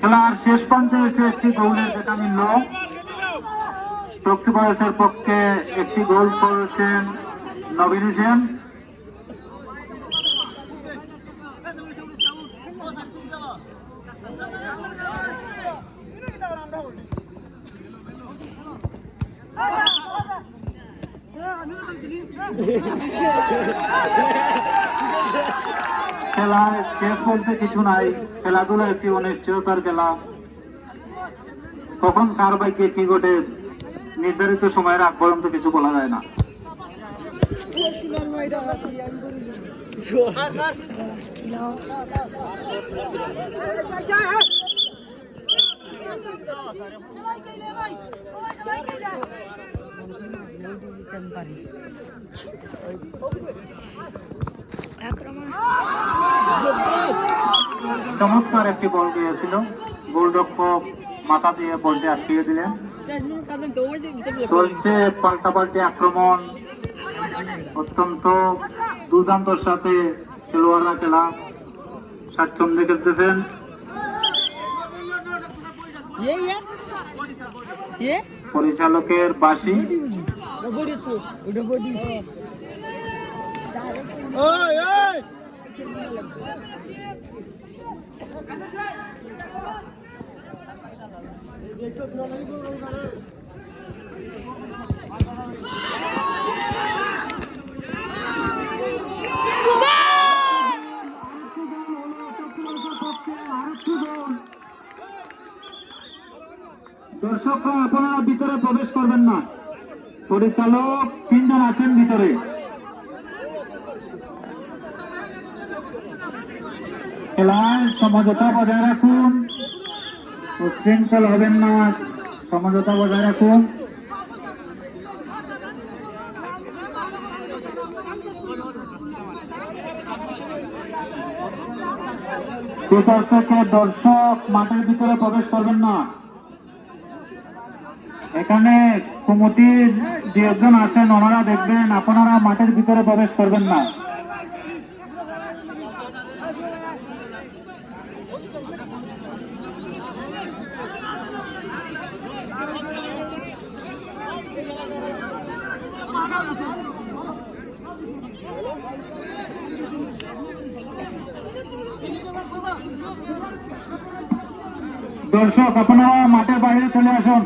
খেলার শেষ প্রান্তে এসে একটি গোলের দেখা মিলল। চকচি বয়সের পক্ষে একটি গোল করেছেন নবীন হোসেন। খেলায় শেষ বলতে কিছু নাই, খেলাধুলা একটি অনিশ্চয়তার খেলা। কখন কার ভাগ্যে কি ঘটে নির্ধারিত সময়ের আগ পর্যন্ত কিছু বলা যায় না। চমৎকার একটি বল গিয়েছিল, গোলরক্ষক মাথা দিয়ে বলটি আটকিয়ে দিলেন। চলছে পাল্টাপাল্টি আক্রমণ, অত্যন্ত দুর্দান্তর সাথে খেলোয়াড়রা খেলা স্বাচ্ছন্দ্যে খেলতেছেন। পরিচালকের বাঁশি দর্শকরা আপনারা ভিতরে প্রবেশ করবেন না, পরিচালক 3 জন আছেন ভিতরে। খেলায় সমঝোতা বজায় রাখুন, উচ্ছৃঙ্খল হবেন না, সমঝোতা বজায় রাখুন। ভিতর থেকে দর্শক মাঠের ভিতরে প্রবেশ করবেন না। এখানে কমিটির যে একজন আছেন ওনারা দেখবেন, আপনারা মাঠের ভিতরে প্রবেশ করবেন না। দর্শক আপনারা মাঠের বাইরে চলে আসুন।